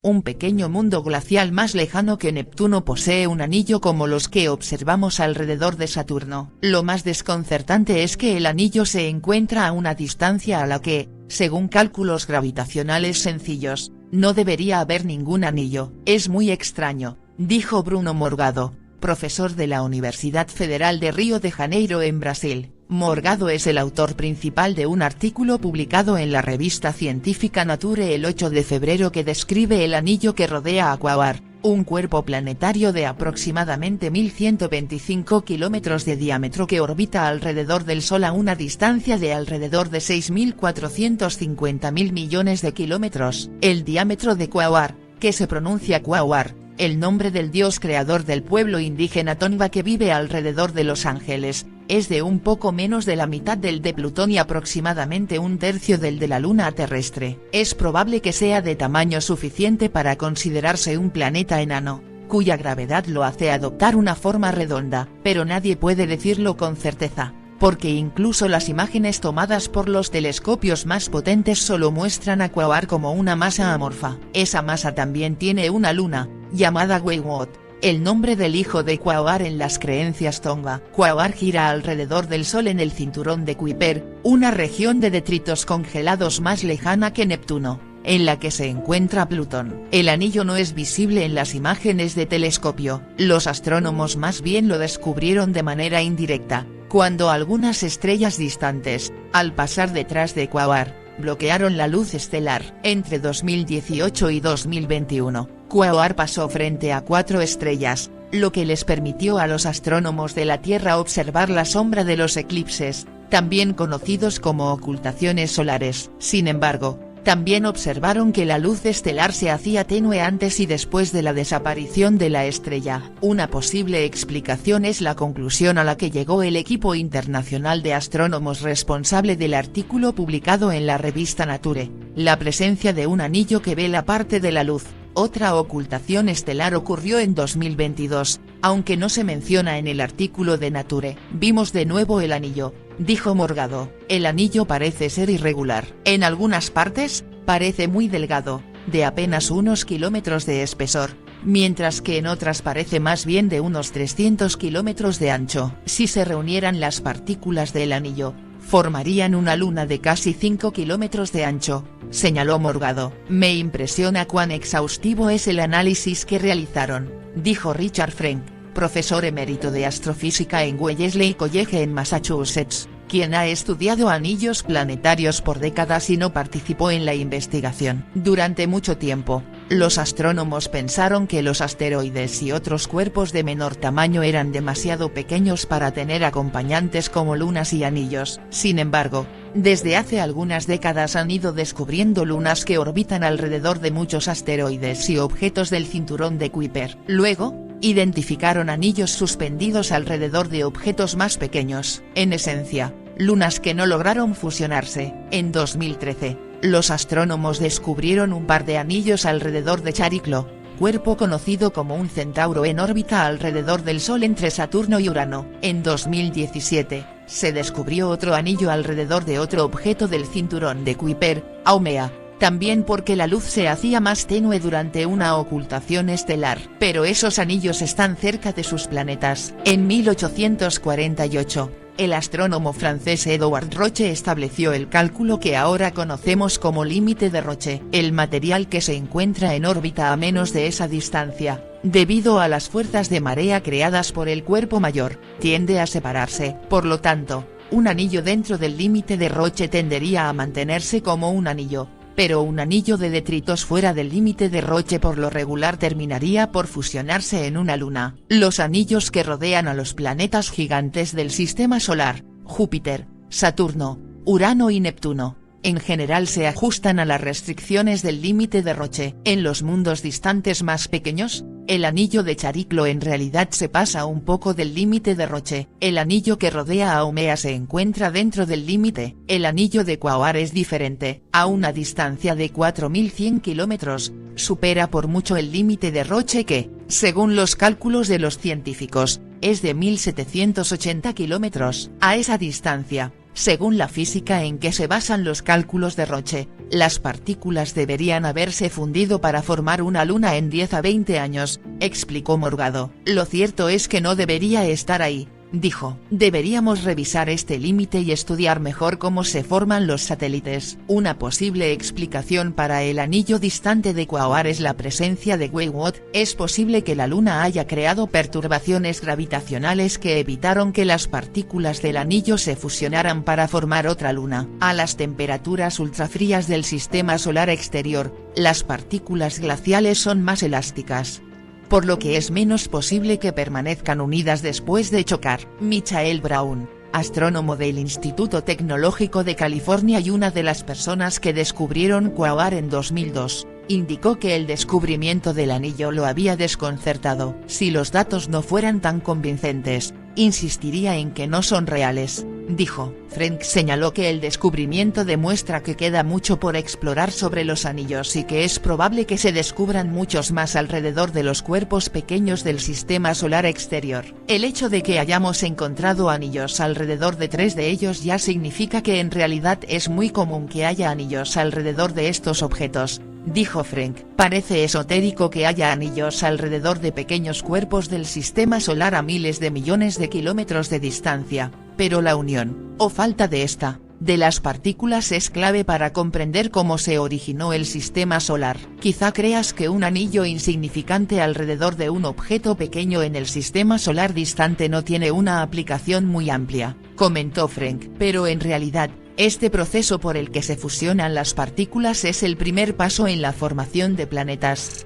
un pequeño mundo glacial más lejano que Neptuno posee un anillo como los que observamos alrededor de Saturno. Lo más desconcertante es que el anillo se encuentra a una distancia a la que, según cálculos gravitacionales sencillos, no debería haber ningún anillo. Es muy extraño, dijo Bruno Morgado, profesor de la Universidad Federal de Río de Janeiro en Brasil. Morgado es el autor principal de un artículo publicado en la revista científica Nature el 8 de febrero que describe el anillo que rodea a Quasar, un cuerpo planetario de aproximadamente 1125 kilómetros de diámetro que orbita alrededor del Sol a una distancia de alrededor de 6.450.000 millones de kilómetros. El diámetro de Quasar, que se pronuncia Quasar, el nombre del dios creador del pueblo indígena Tonga que vive alrededor de Los Ángeles, es de un poco menos de la mitad del de Plutón y aproximadamente un tercio del de la Luna terrestre. Es probable que sea de tamaño suficiente para considerarse un planeta enano, cuya gravedad lo hace adoptar una forma redonda, pero nadie puede decirlo con certeza, porque incluso las imágenes tomadas por los telescopios más potentes solo muestran a Quasar como una masa amorfa. Esa masa también tiene una luna, llamada Weywot, el nombre del hijo de Quasar en las creencias tonga. Quasar gira alrededor del Sol en el cinturón de Kuiper, una región de detritos congelados más lejana que Neptuno, en la que se encuentra Plutón. El anillo no es visible en las imágenes de telescopio. Los astrónomos más bien lo descubrieron de manera indirecta, cuando algunas estrellas distantes, al pasar detrás de Quasar, bloquearon la luz estelar. Entre 2018 y 2021, Quasar pasó frente a 4 estrellas, lo que les permitió a los astrónomos de la Tierra observar la sombra de los eclipses, también conocidos como ocultaciones solares. Sin embargo, también observaron que la luz estelar se hacía tenue antes y después de la desaparición de la estrella. Una posible explicación es la conclusión a la que llegó el equipo internacional de astrónomos responsable del artículo publicado en la revista Nature: la presencia de un anillo que ve la parte de la luz. Otra ocultación estelar ocurrió en 2022, aunque no se menciona en el artículo de Nature. Vimos de nuevo el anillo, dijo Morgado. El anillo parece ser irregular. En algunas partes, parece muy delgado, de apenas unos kilómetros de espesor, mientras que en otras parece más bien de unos 300 kilómetros de ancho. Si se reunieran las partículas del anillo, formarían una luna de casi 5 kilómetros de ancho, señaló Morgado. Me impresiona cuán exhaustivo es el análisis que realizaron, dijo Richard Frank, profesor emérito de astrofísica en Wellesley College en Massachusetts, quien ha estudiado anillos planetarios por décadas y no participó en la investigación. Durante mucho tiempo, los astrónomos pensaron que los asteroides y otros cuerpos de menor tamaño eran demasiado pequeños para tener acompañantes como lunas y anillos. Sin embargo, desde hace algunas décadas han ido descubriendo lunas que orbitan alrededor de muchos asteroides y objetos del cinturón de Kuiper. Luego, identificaron anillos suspendidos alrededor de objetos más pequeños, en esencia, lunas que no lograron fusionarse. En 2013, los astrónomos descubrieron un par de anillos alrededor de Chariklo, cuerpo conocido como un centauro en órbita alrededor del Sol entre Saturno y Urano. En 2017, se descubrió otro anillo alrededor de otro objeto del cinturón de Kuiper, Haumea, también porque la luz se hacía más tenue durante una ocultación estelar. Pero esos anillos están cerca de sus planetas. En 1848, el astrónomo francés Edouard Roche estableció el cálculo que ahora conocemos como límite de Roche. El material que se encuentra en órbita a menos de esa distancia, debido a las fuerzas de marea creadas por el cuerpo mayor, tiende a separarse. Por lo tanto, un anillo dentro del límite de Roche tendería a mantenerse como un anillo, pero un anillo de detritos fuera del límite de Roche por lo regular terminaría por fusionarse en una luna. Los anillos que rodean a los planetas gigantes del Sistema Solar, Júpiter, Saturno, Urano y Neptuno, en general se ajustan a las restricciones del límite de Roche. En los mundos distantes más pequeños, el anillo de Chariklo en realidad se pasa un poco del límite de Roche. El anillo que rodea a Haumea se encuentra dentro del límite. El anillo de Quasar es diferente. A una distancia de 4100 kilómetros, supera por mucho el límite de Roche que, según los cálculos de los científicos, es de 1780 kilómetros. A esa distancia, Según la física en que se basan los cálculos de Roche, las partículas deberían haberse fundido para formar una luna en 10 a 20 años, explicó Morgado. Lo cierto es que no debería estar ahí, dijo. Deberíamos revisar este límite y estudiar mejor cómo se forman los satélites. Una posible explicación para el anillo distante de Quasar es la presencia de Weirwood. Es posible que la Luna haya creado perturbaciones gravitacionales que evitaron que las partículas del anillo se fusionaran para formar otra luna. A las temperaturas ultrafrías del sistema solar exterior, las partículas glaciales son más elásticas, por lo que es menos posible que permanezcan unidas después de chocar. Michael Brown, astrónomo del Instituto Tecnológico de California y una de las personas que descubrieron Quasar en 2002, indicó que el descubrimiento del anillo lo había desconcertado. Si los datos no fueran tan convincentes, insistiría en que no son reales, dijo. Frank señaló que el descubrimiento demuestra que queda mucho por explorar sobre los anillos y que es probable que se descubran muchos más alrededor de los cuerpos pequeños del sistema solar exterior. El hecho de que hayamos encontrado anillos alrededor de 3 de ellos ya significa que en realidad es muy común que haya anillos alrededor de estos objetos, dijo Frank. Parece esotérico que haya anillos alrededor de pequeños cuerpos del sistema solar a miles de millones de kilómetros de distancia, pero la unión, o falta de esta, de las partículas es clave para comprender cómo se originó el sistema solar. Quizá creas que un anillo insignificante alrededor de un objeto pequeño en el sistema solar distante no tiene una aplicación muy amplia, comentó Frank. Pero en realidad, este proceso por el que se fusionan las partículas es el primer paso en la formación de planetas.